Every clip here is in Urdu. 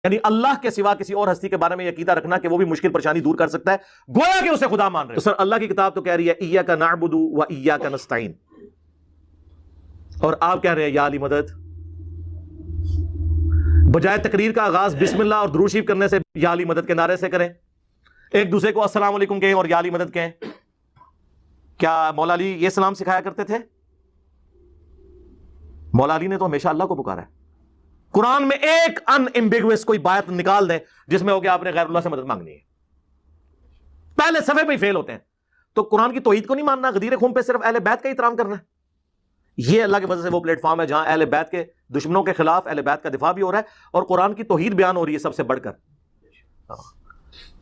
یعنی اللہ کے سوا کسی اور ہستی کے بارے میں عقیدہ رکھنا کہ وہ بھی مشکل پریشانی دور کر سکتا ہے، گویا کہ اسے خدا مان رہے ہو۔ تو سر اللہ کی کتاب تو کہہ رہی ہے ایاک نعبد و ایاک نستعین، اور آپ کہہ رہے ہیں یا علی مدد۔ بجائے تقریر کا آغاز بسم اللہ اور درود شریف کرنے سے یا علی مدد کے نعرے سے کریں، ایک دوسرے کو السلام علیکم کہیں اور یا علی مدد کہیں۔ کیا مولا علی یہ سلام سکھایا کرتے تھے؟ مولا علی نے تو ہمیشہ اللہ کو پکارا ہے۔ قرآن میں ایک ان ایمبیگوس کوئی بات نکال دیں جس میں ہو کہ آپ نے غیر اللہ سے مدد مانگنی ہے، پہلے صفحے پہ ہی فیل ہوتے ہیں۔ تو قرآن کی توحید کو نہیں ماننا، غدیر خون پہ صرف اہل بیت کا احترام کرنا ہے۔ یہ اللہ کی وجہ سے وہ پلیٹ فارم ہے جہاں اہل بیت کے دشمنوں کے خلاف اہل بیت کا دفاع بھی ہو رہا ہے اور قرآن کی توحید بیان ہو رہی ہے سب سے بڑھ کر۔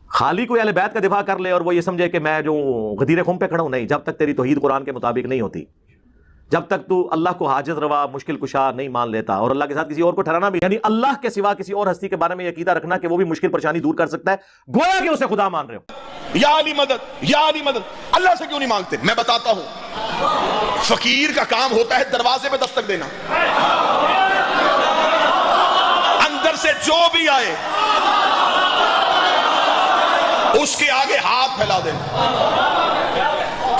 خالی کوئی اہل بیت کا دفاع کر لے اور وہ یہ سمجھے کہ میں جو غدیر خون پہ کھڑا ہوں، نہیں، جب تک تیری توحید قرآن کے مطابق نہیں ہوتی، جب تک تو اللہ کو حاجت روا مشکل کشا نہیں مان لیتا اور اللہ کے ساتھ کسی اور کو ٹھہرانا بھی، یعنی اللہ کے سوا کسی اور ہستی کے بارے میں عقیدہ رکھنا کہ وہ بھی مشکل پریشانی دور کر سکتا ہے، گویا کہ اسے خدا مان رہے ہو۔ یا علی مدد، یا علی مدد، اللہ سے کیوں نہیں مانگتے؟ میں بتاتا ہوں، فقیر کا کام ہوتا ہے دروازے پہ دستک دینا، اندر سے جو بھی آئے اس کے آگے ہاتھ پھیلا دینا۔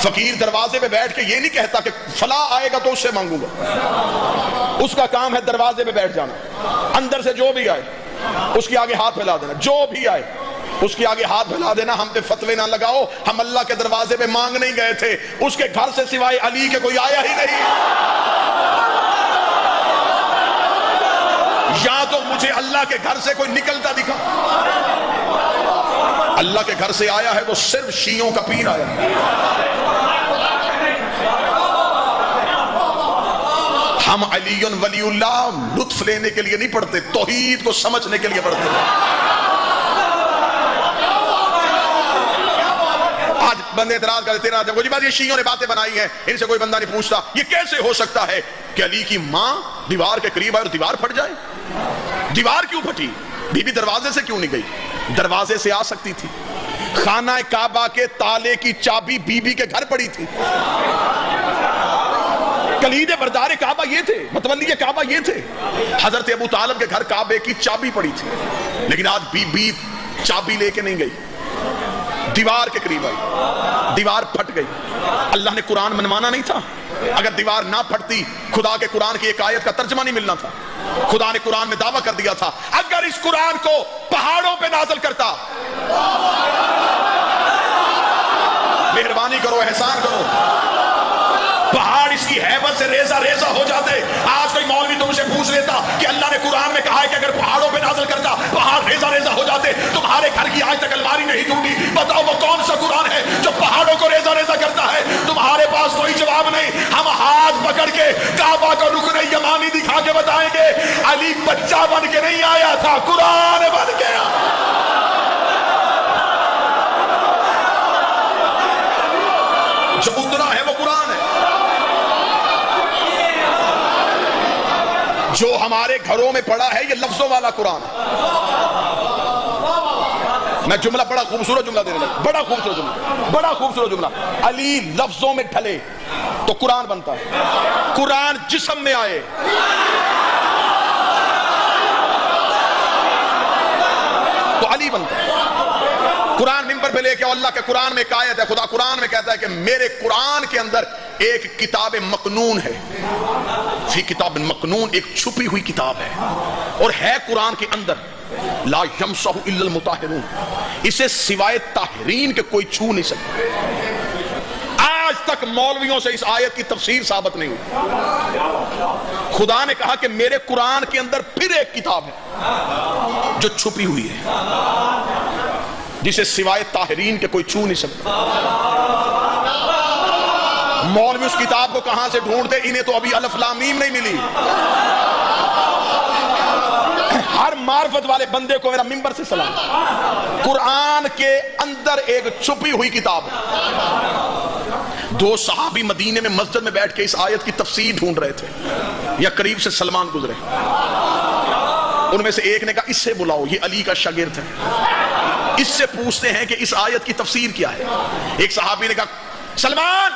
فقیر دروازے پہ بیٹھ کے یہ نہیں کہتا کہ فلاں آئے گا تو اس سے مانگوں گا، اس کا کام ہے دروازے پہ بیٹھ جانا، اندر سے جو بھی آئے اس کے آگے ہاتھ پھیلا دینا، جو بھی آئے اس کے آگے ہاتھ پھیلا دینا۔ ہم پہ فتوے نہ لگاؤ، ہم اللہ کے دروازے پہ مانگ نہیں گئے تھے، اس کے گھر سے سوائے علی کے کوئی آیا ہی نہیں۔ یا تو مجھے اللہ کے گھر سے کوئی نکلتا دکھا، اللہ کے گھر سے آیا ہے وہ صرف شیعوں کا پیر آیا ہے۔ ہم علی ولی اللہ لطف لینے کے لیے نہیں پڑھتے، توحید کو سمجھنے کے لیے پڑھتے ہیں۔ آج بندے اعتراض کرتے رہتے ہیں، جی بات یہ شیعوں نے باتیں بنائی ہیں، ان سے کوئی بندہ نہیں پوچھتا یہ کیسے ہو سکتا ہے کہ علی کی ماں دیوار کے قریب آئے اور دیوار پھٹ جائے؟ دیوار کیوں پھٹی؟ بی بی دروازے سے کیوں نہیں گئی؟ دروازے سے آ سکتی تھی۔ خانہ کعبہ کے تالے کی چابی بی بی کے گھر پڑی تھی، کلید بردار کعبہ یہ تھے، متولی کعبہ یہ تھے، حضرت ابو طالب کے گھر کعبے کی چابی پڑی تھی، لیکن آج بی بی چابی لے کے نہیں گئی، دیوار کے قریب آئی، دیوار پھٹ گئی۔ اللہ نے قرآن منوانا نہیں تھا؟ اگر دیوار نہ پھٹتی خدا کے قرآن کی ایک آیت کا ترجمہ نہیں ملنا تھا۔ خدا نے قرآن میں دعویٰ کر دیا تھا اگر اس قرآن کو پہاڑوں پہ نازل کرتا، مہربانی کرو، احسان کرو، پہاڑ اس کی ہیبت سے ریزہ ریزہ ہو جاتے۔ آج کوئی مولوی تم سے پوچھ لیتا کہ اللہ نے قرآن میں کہا ہے کہ اگر پہاڑوں پہ نازل کرتا پہاڑ ریزہ ریزہ ہو جاتے، تمہارے گھر کی آج تک الماری نہیں ٹوٹی، بتاؤ وہ کون سا قرآن ہے جو پہاڑوں کو ریزہ ریزہ کرتا ہے؟ تمہارے پاس کوئی جواب نہیں۔ ہم ہاتھ پکڑ کے کعبہ کو رکن یمانی دکھا کے بتائیں گے علی بچہ بن کے نہیں آیا تھا، قرآن بن کے آیا۔ جو اترا ہے وہ قرآن ہے، جو ہمارے گھروں میں پڑا ہے یہ لفظوں والا قرآن ہے۔ میں جملہ بڑا خوبصورت جملہ دینے لگا، بڑا خوبصورت جملہ، بڑا خوبصورت جملہ۔ علی لفظوں میں ڈھلے تو قرآن بنتا ہے، قرآن جسم میں آئے تو علی بنتا ہے۔ قرآن ممبر پہ لے کے اللہ کے قرآن میں ایک آیت ہے، خدا قرآن میں کہتا ہے کہ میرے قرآن کے اندر ایک کتاب مکنون ہے، فی کتاب مکنون، ایک چھپی ہوئی کتاب ہے، اور ہے قرآن کے اندر، لا یمسح الا المطہرون، اسے سوائے طاہرین کے کوئی چھو نہیں سکتا۔ آج تک مولویوں سے اس آیت کی تفسیر ثابت نہیں ہوئی۔ خدا نے کہا کہ میرے قرآن کے اندر پھر ایک کتاب ہے جو چھپی ہوئی ہے، جسے سوائے طاہرین کے کوئی چھو نہیں سکتا۔ مولوی اس کتاب کو کہاں سے ڈھونڈتے؟ انہیں تو ابھی الف لام میم نہیں ملی۔ ہر معرفت والے بندے کو میرا ممبر سے سلام۔ قرآن کے اندر ایک چھپی ہوئی کتاب ہے۔ دو صحابی مدینے میں مسجد میں بیٹھ کے اس آیت کی تفسیر ڈھونڈ رہے تھے، یا قریب سے سلمان گزرے، ان میں سے ایک نے کہا اس سے بلاؤ، یہ علی کا شاگرد ہے، اس سے پوچھتے ہیں کہ اس آیت کی تفسیر کیا ہے۔ ایک صحابی نے کہا سلمان،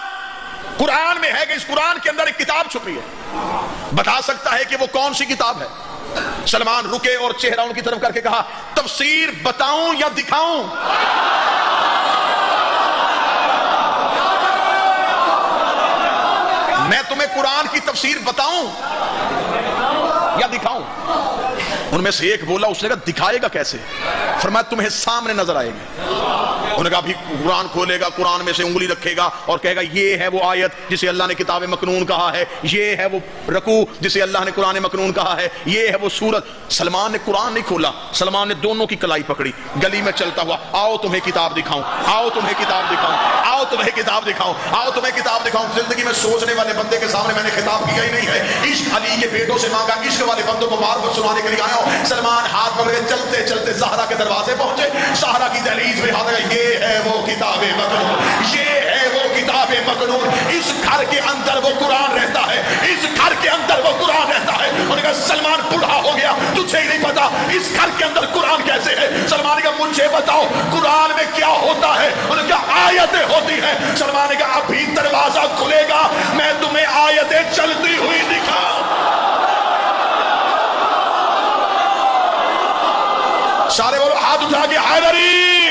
قرآن میں ہے کہ اس قرآن کے اندر ایک کتاب چھپی ہے، بتا سکتا ہے کہ وہ کون سی کتاب ہے؟ سلمان رکے اور چہرہ ان کی طرف کر کے کہا تفسیر بتاؤں یا دکھاؤں؟ میں تمہیں قرآن کی تفسیر بتاؤں یا دکھاؤں؟ ان میں سے ایک بولا، اس نے کہا دکھائے گا کیسے؟ فرمایا تمہیں سامنے نظر آئے گی۔ انہوں نے کہا بھی قرآن کھولے گا، قرآن میں سے انگلی رکھے گا اور کہے گا یہ ہے وہ آیت جسے اللہ نے کتاب مکنون کہا ہے، یہ ہے وہ رکوع جسے اللہ نے قرآن مکنون کہا ہے، یہ ہے وہ سورت۔ سلمان نے قرآن نہیں کھولا، سلمان نے دونوں کی کلائی پکڑی، گلی میں چلتا ہوا، آؤ تمہیں کتاب دکھاؤں، آؤ تمہیں کتاب دکھاؤں، آؤ تمہیں کتاب دکھاؤں، آؤ تمہیں کتاب دکھاؤں۔ زندگی میں سوچنے والے بندے کے سامنے میں نے خطاب کیا ہی نہیں ہے، عشق علی کے بیٹوں سے مانگا، عشق والے بندوں کو معرفت سنانے کے لیے آیا ہوں۔ سلمان ہاتھ پکڑے چلتے چلتے زہرا کے دروازے پہنچے، زہرا کی دہلیز میں ہاتھ لگا، یہ ہے وہ کتاب مکنون، یہ ہے وہ کتاب مکنون، اس گھر کے اندر وہ قرآن رہتا ہے، اس گھر کے اندر وہ قرآن رہتا ہے۔ انہوں نے کہا سلمان بوڑھا ہو گیا، تجھے ہی نہیں پتا اس گھر کے اندر قرآن کیسے ہے؟ سلمان نے کہا مجھے بتاؤ قرآن میں کیا ہوتا ہے؟ انہوں نے کہا آیتیں ہوتی ہیں۔ سلمان نے کہا ابھی دروازہ کھلے گا، میں تمہیں آیتیں چلتی ہوئی دکھاؤں۔ سارے بولو ہاتھ اٹھا کے حیدری۔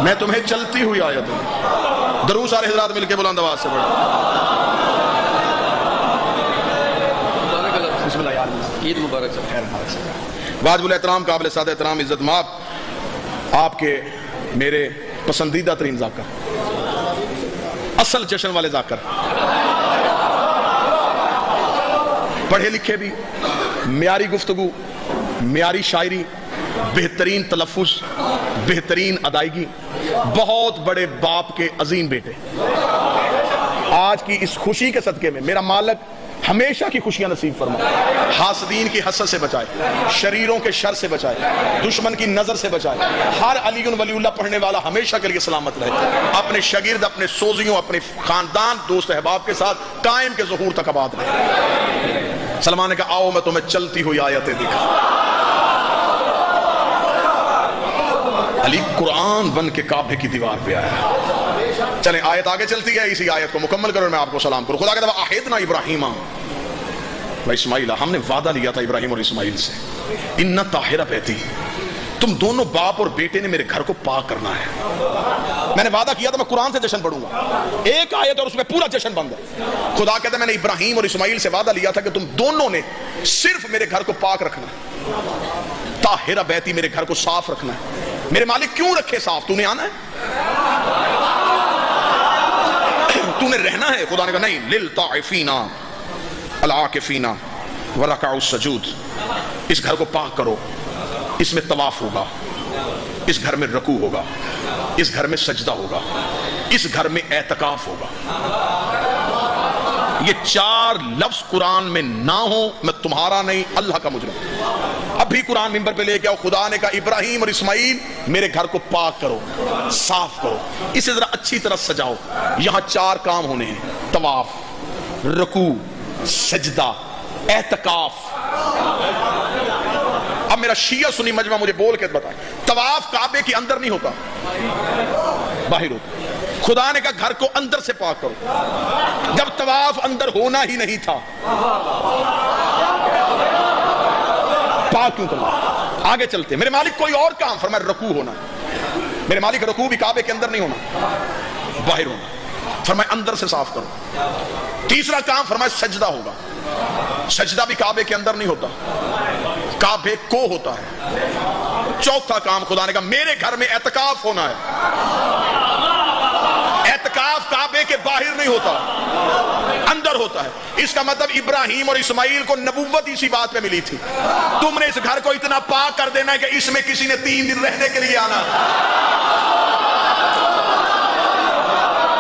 میں تمہیں چلتی ہوئی آیتیں، درود سارے حضرات مل کے بلند آواز سے پڑھو۔ بسم اللہ یار، عید مبارک سے خیر مبارک سے۔ واجب الاحترام، قابل سعادت احترام، عزت مآب، آپ کے میرے پسندیدہ ترین ذاکر، اصل جشن والے ذاکر، پڑھے لکھے بھی، معیاری گفتگو، معیاری شاعری، بہترین تلفظ، بہترین ادائیگی، بہت بڑے باپ کے عظیم بیٹے۔ آج کی اس خوشی کے صدقے میں میرا مالک ہمیشہ کی خوشیاں نصیب فرمائے، حاسدین کی حسد سے بچائے، شریروں کے شر سے بچائے، دشمن کی نظر سے بچائے، ہر علی ولی اللہ پڑھنے والا ہمیشہ کے لیے سلامت رہے، اپنے شاگرد، اپنے سوزیوں، اپنے خاندان، دوست احباب کے ساتھ قائم کے ظہور تک آباد رہے۔ سلمان نے کہا آؤ میں تمہیں چلتی ہوئی آیتیں دکھاؤں۔ علی قرآن بن کے کعبے کی دیوار پہ آیا۔ چلیں آیت آگے چلتی ہے، اسی آیت کو مکمل کرو، میں آپ کو سلام کروں۔ خدا کہتا ہے وَأَعِدْنَا إِبْرَاهِيمَ وَإِسْمَاعِيلَ، ہم نے وعدہ لیا تھا ابراہیم اور اسماعیل سے، إِنَّ طَاهِرَ بَيْتِي، تم دونوں باپ اور بیٹے نے میرے گھر کو پاک کرنا ہے۔ میں نے وعدہ کیا تھا میں قرآن سے جشن پڑھوں گا، ایک آیت اور اس میں پورا جشن بند ہے۔ خدا کہتا ہے میں نے ابراہیم اور اسماعیل سے وعدہ لیا تھا کہ تم دونوں نے صرف میرے گھر کو پاک رکھنا ہے، طاہرہ بیتی، میرے گھر کو صاف رکھنا ہے۔ میرے مالک کیوں رکھے صاف؟ تو نے آنا ہے، تو نے رہنا ہے۔ خدا نے کہا نہیں، للطائفین العاکفین ورکع السجود، اس گھر کو پاک کرو، اس میں طواف ہوگا، اس گھر میں رکوع ہوگا، اس گھر میں سجدہ ہوگا، اس گھر میں اعتکاف ہوگا۔ یہ چار لفظ قرآن میں نہ ہو، میں تمہارا نہیں اللہ کا مجرم۔ ابھی قرآن ممبر پہ لے کے آؤ، خدا نے کہا ابراہیم اور اسماعیل میرے گھر کو پاک کرو، صاف کرو، اسے ذرا اچھی طرح سجاؤ۔ یہاں چار کام ہونے ہیں، طواف، رکوع، سجدہ، اعتکاف۔ اب میرا شیعہ سنی مجمع مجھے بول کے بتائے، طواف کعبے کے اندر نہیں ہوتا، باہر ہوتا۔ خدا نے کہا گھر کو اندر سے پاک کرو، جب طواف اندر ہونا ہی نہیں تھا پاک کیوں کرنا؟ آگے چلتے میرے مالک کوئی اور کام فرمایا رکوع ہونا، میرے مالک رکوع بھی کعبے کے اندر نہیں ہونا، باہر ہونا، فرمایا اندر سے صاف کرو۔ تیسرا کام فرمایا سجدہ ہوگا، سجدہ بھی کعبے کے اندر نہیں ہوتا، کعبے کو ہوتا ہے۔ چوتھا کام خدا نے کہا میرے گھر میں اعتکاف ہونا ہے، اعتکاف کعبے کے باہر نہیں ہوتا، اندر ہوتا ہے۔ اس کا مطلب ابراہیم اور اسماعیل کو نبوت اسی بات پہ ملی تھی، تم نے اس گھر کو اتنا پاک کر دینا ہے کہ اس میں کسی نے 3 دن رہنے کے لیے آنا۔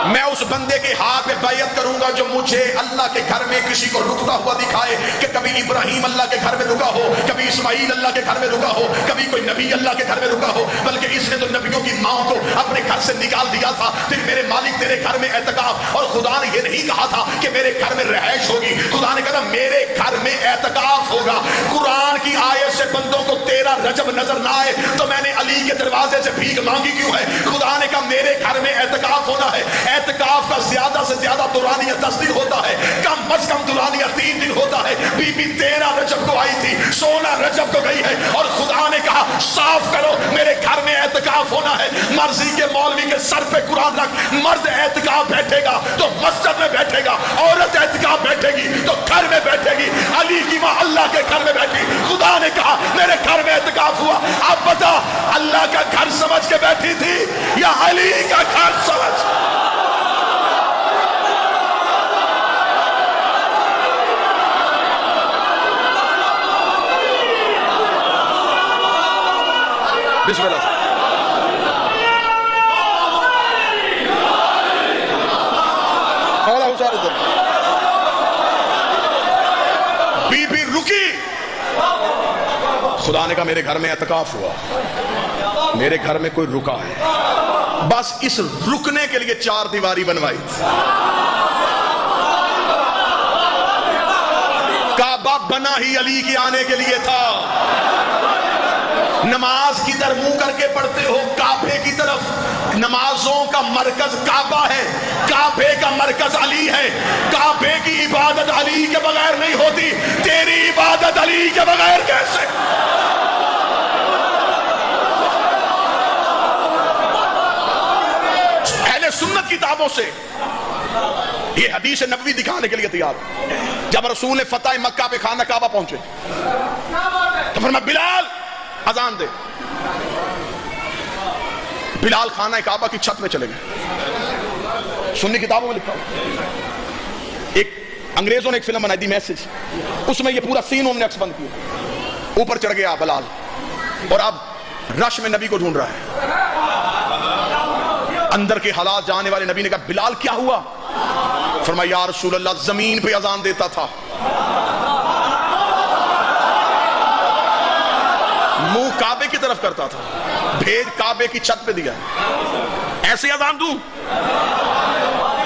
میں اس بندے کے ہاتھ پہ بیعت کروں گا جو مجھے اللہ کے گھر میں کسی کو رکتا ہوا دکھائے کہ کبھی ابراہیم اللہ کے گھر میں رکا ہو، کبھی اسماعیل اللہ کے گھر میں رکا ہو، کبھی کوئی نبی اللہ کے گھر میں رکا ہو، بلکہ اس نے تو نبیوں کی ماں کو اپنے گھر سے نکال دیا تھا۔ پھر میرے مالک تیرے گھر میں اعتکاف، اور خدا نے یہ نہیں کہا تھا کہ میرے گھر میں رہائش ہوگی، خدا نے کہا میرے گھر میں اعتکاف ہوگا۔ قرآن کی آیت سے بندوں کو تیرا رجب نظر نہ آئے تو میں نے علی کے دروازے سے بھیک مانگی کیوں ہے؟ خدا نے کہا میرے گھر میں اعتکاف ہونا ہے، اعتکاف کا زیادہ سے زیادہ دورانیہ 10 دن ہوتا ہے، کم از کم دورانیہ 3 دن ہوتا ہے۔ بی بی 13 رجب کو آئی تھی، 16 رجب کو گئی ہے، اور خدا نے کہا صاف کرو میرے گھر میں اعتکاف ہونا ہے۔ مرضی کے مولوی کے سر پہ قرآن رکھ، مرد اعتکاف بیٹھے گا تو مسجد میں بیٹھے گا، عورت اعتکاف بیٹھے گی تو گھر میں بیٹھے گی۔ علی کی ماں اللہ کے گھر میں بیٹھی، خدا نے کہا میرے گھر میں اعتکاف ہوا۔ اب بتا اللہ کا گھر سمجھ کے بیٹھی تھی یا علی کا گھر سمجھ؟ بسم اللہ۔ بی بی رکی، خدا نے کہا میرے گھر میں اعتکاف ہوا، میرے گھر میں کوئی رکا ہے، بس اس رکنے کے لیے 4 دیواری بنوائی تھی۔ کعبہ بنا ہی علی کے آنے کے لیے تھا۔ نماز کدھر منہ کر کے پڑھتے ہو؟ کعبے کی طرف۔ نمازوں کا مرکز کعبہ ہے، کعبے کا مرکز علی ہے۔ کعبے کی عبادت علی کے بغیر نہیں ہوتی، تیری عبادت علی کے بغیر کیسے؟ اہل سنت کتابوں سے یہ حدیث نبوی دکھانے کے لیے تیار۔ جب رسول نے فتح مکہ پہ خانہ کعبہ پہنچے تو فرمایا بلال اذان دے۔ بلال خانہ کعبہ کی چھت پہ چلے گئے۔ سنی کتابوں میں لکھا ہوا، ایک انگریزوں نے ایک فلم بنائی دی میسج، اس میں یہ پورا سین انہوں نے عکس بند کیا۔ اوپر چڑھ گیا بلال اور اب رش میں نبی کو ڈھونڈ رہا ہے۔ اندر کے حالات جانے والے نبی نے کہا بلال کیا ہوا؟ فرمایا یا رسول اللہ زمین پہ اذان دیتا تھا، منہ کعبے کی طرف کرتا تھا، بھیج کعبے کی چھت پہ دیا، ایسے اذان دوں؟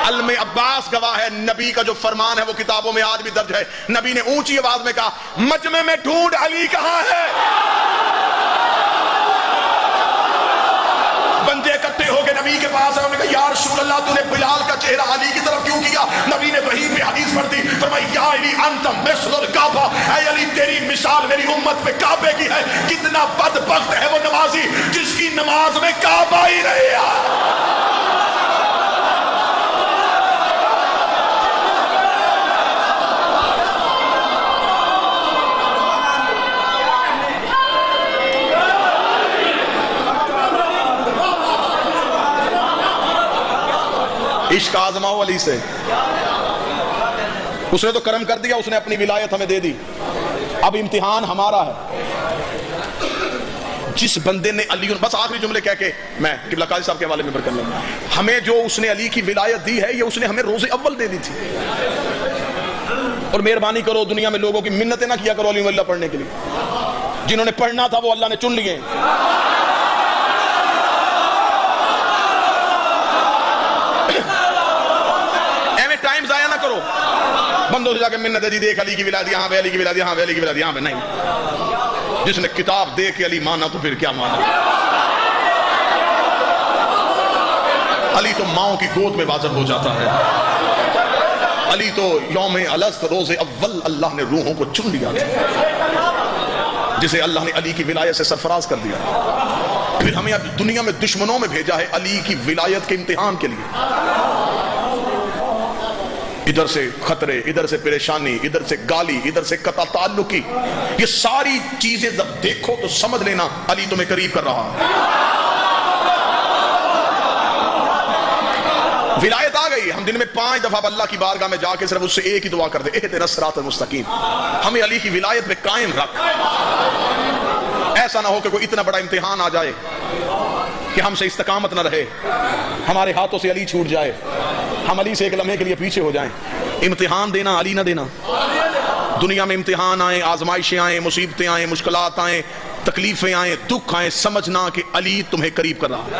علم عباس گواہ ہے، نبی کا جو فرمان ہے وہ کتابوں میں آج بھی درج ہے۔ نبی نے اونچی آواز میں کہا مجمع میں ڈھونڈ علی کہاں ہے؟ بندے اکٹھے ہو کے نبی کے پاس آئے، انہوں نے کہا یا رسول اللہ تو نے بلال کا چہرہ علی کی طرف کیوں کیا؟ نبی نے وحی پہ حدیث پڑھ دی، فرمایا یا علی انت مثل الکعبہ، اے علی تیری مثال میری امت پہ کعبے کی ہے۔ کتنا بدبخت ہے وہ نمازی جس کی نماز میں کعبہ ہی نہیں ہے۔ عشق آزماؤ علی سے، اس نے تو کرم کر دیا، اس نے اپنی ولایت ہمیں دے دی، اب امتحان ہمارا ہے۔ جس بندے نے علی، بس آخری جملے کہہ کے میں قبلہ قاضی صاحب کے حوالے میں کر لوں، ہمیں جو اس نے علی کی ولایت دی ہے یہ اس نے ہمیں روز اول دے دی تھی۔ اور مہربانی کرو دنیا میں لوگوں کی منتیں نہ کیا کرو علی اللہ پڑھنے کے لیے، جنہوں نے پڑھنا تھا وہ اللہ نے چن لیے۔ ٹائم ضائع نہ کرو، بندوں سے جا کے منت ہے جی دیکھ علی کی ولایت یہاں پہ، علی کی ولایت یہاں پہ، علی کی ولایت یہاں پہ، نہیں۔ جس نے کتاب دے کے علی مانا تو پھر کیا مانا؟ علی تو ماؤں کی گود میں واجب ہو جاتا ہے، علی تو یوم الست روز اول اللہ نے روحوں کو چن لیا تھا، جسے اللہ نے علی کی ولایت سے سرفراز کر دیا، پھر ہمیں اب دنیا میں دشمنوں میں بھیجا ہے علی کی ولایت کے امتحان کے لیے۔ ادھر سے خطرے، ادھر سے پریشانی، ادھر سے گالی، ادھر سے قطع تعلقی، یہ ساری چیزیں جب دیکھو تو سمجھ لینا علی تمہیں قریب کر رہا ہے۔ ولایت آ گئی، ہم دن میں 5 دفعہ اللہ کی بارگاہ میں جا کے صرف اس سے ایک ہی دعا کر دے، اہدنا الصراط المستقیم، ہمیں علی کی ولایت میں قائم رکھ۔ ایسا نہ ہو کہ کوئی اتنا بڑا امتحان آ جائے کہ ہم سے استقامت نہ رہے، ہمارے ہاتھوں سے علی چھوٹ جائے، ہم علی سے ایک لمحے کے لیے پیچھے ہو جائیں۔ امتحان دینا علی نہ دینا۔ دنیا میں امتحان آئیں، آزمائشیں آئیں، مصیبتیں آئیں، مشکلات آئیں، تکلیفیں آئیں، دکھ آئیں، سمجھنا کہ علی تمہیں قریب کر رہا ہے۔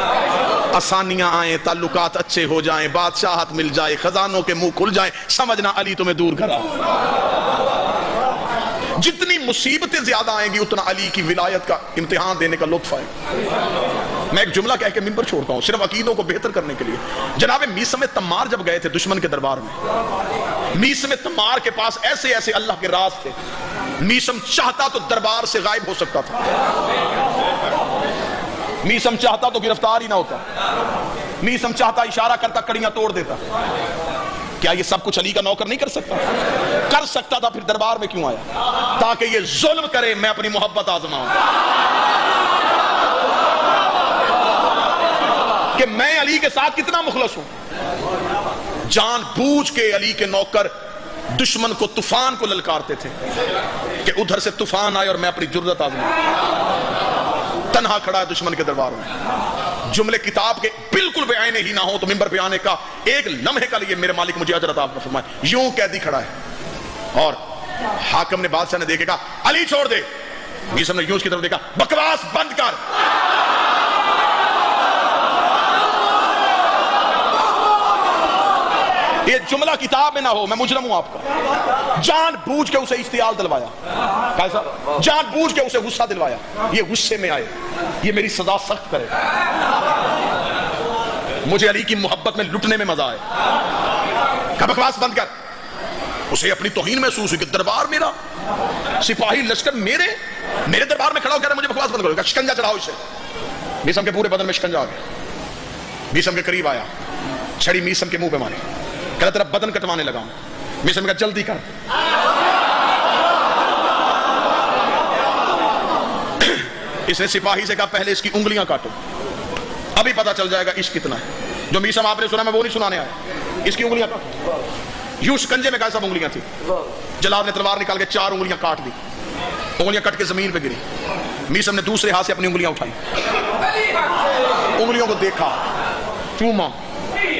آسانیاں آئیں، تعلقات اچھے ہو جائیں، بادشاہت مل جائے، خزانوں کے منہ کھل جائیں، سمجھنا علی تمہیں دور کر رہا ہے۔ جتنی مصیبتیں زیادہ آئیں گی اتنا علی کی ولایت کا امتحان دینے کا لطف آئے گا۔ میں ایک جملہ کہہ کے ممبر چھوڑتا ہوں صرف عقیدوں کو بہتر کرنے کے لیے۔ جناب میثم تمار جب گئے تھے دشمن کے دربار میں، میثم تمار کے پاس ایسے ایسے اللہ کے راز تھے، میثم چاہتا تو دربار سے غائب ہو سکتا تھا، میثم چاہتا تو گرفتار ہی نہ ہوتا، میثم چاہتا اشارہ کرتا کڑیاں توڑ دیتا۔ کیا یہ سب کچھ علی کا نوکر نہیں کر سکتا؟ کر سکتا تھا، پھر دربار میں کیوں آیا؟ تاکہ یہ ظلم کرے، میں اپنی محبت آزماؤں کہ میں علی کے ساتھ کتنا مخلص ہوں۔ جان بوجھ کے علی کے نوکر دشمن کو، طوفان کو للکارتے تھے کہ ادھر سے طوفان آئے اور میں اپنی جرأت آزماؤں۔ تنہا کھڑا ہے دشمن کے دربار میں، جملے کتاب کے بالکل بے آئینے ہی نہ ہو تو ممبر پہ آنے کا ایک لمحے کا لیے میرے مالک مجھے اجر عطا فرمائے۔ یوں قیدی کھڑا ہے اور حاکم نے، بادشاہ نے دیکھے کہا علی چھوڑ دے، میثم نے یوں اس کی طرف دیکھا، بکواس بند کر۔ یہ جملہ کتاب میں نہ ہو، میں مجرم ہوں آپ کا۔ جان بوجھ کے اسے اشتعال دلوایا، کیسا؟ جان بوجھ کے اسے غصہ دلوایا، یہ غصے میں آئے، یہ میری سزا سخت کرے، مجھے علی کی محبت میں لٹنے میں مزہ آئے۔ کہ بکواس بند کر۔ اسے اپنی توہین محسوس ہوئی کہ دربار میرا، سپاہی لشکر میرے دربار میں کھڑا ہو کہہ رہا ہے مجھے بکواس بند کرو، شکنجا چڑھاؤ اسے۔ میثم کے پورے بدن میں شکنجا آ گیا، میثم کے قریب آیا، چھڑی میثم کے منہ پہ ماری، کہا تیرا بدن کٹوانے لگا ہوں۔ میثم نے کہا جلدی کر۔ اس نے سپاہی سے کہا پہلے اس کی انگلیاں کاٹو، ابھی پتا چل جائے گا عشق کتنا ہے۔ جو میثم آپ نے سنا میں وہ نہیں سنانے آیا، اس کی انگلیاں کاٹو۔ یوں شکنجے میں کہا سب انگلیاں تھی، جلاد نے تلوار نکال کے 4 انگلیاں کاٹ دی، انگلیاں کٹ کے زمین پہ گری۔ میثم نے دوسرے ہاتھ سے اپنی انگلیاں اٹھائی، انگلیوں کو دیکھا، چوما،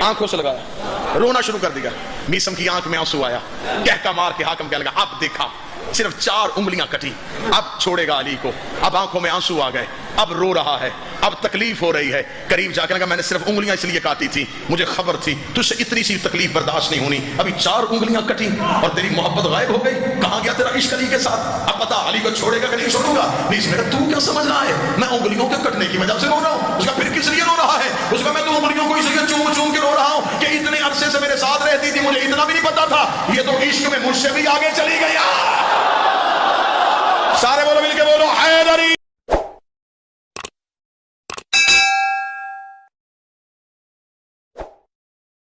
آنکھوں سے لگایا، رونا شروع کر دیا۔ میثم کی آنکھ میں آنسو آیا، کہکا مار کے حاکم کہنے لگا اب دیکھا، صرف 4 انگلیاں کٹی، اب چھوڑے گا علی کو۔ اب آنکھوں میں آنسو آ گئے، اب رو رہا ہے، اب تکلیف ہو رہی ہے۔ قریب جا کے لگا میں نے صرف انگلیاں اس لیے کاٹی تھی، مجھے خبر تھی تجھ سے اتنی سی تکلیف برداشت نہیں ہونی، ابھی 4 انگلیاں کٹی اور تیری محبت غائب ہو گئی، کہاں گیا تیرا عشق علی کے ساتھ؟ اب بتا علی کو چھوڑے گا کہ نہیں چھوڑوں گا؟ نہیں میں تو کیا سمجھ رہا ہے میں انگلیوں کے کٹنے کی وجہ سے رو رہا ہوں؟ اس کا پھر کس لیے رو رہا ہے؟ اس کا میں تو انگلیوں کو اس لیے چوم چوم کے رو رہا ہوں کہ اتنے عرصے سے میرے ساتھ رہتی تھی، مجھے اتنا بھی نہیں پتا تھا، یہ تو عشق میں مجھ سے بھی آگے چلی گئی۔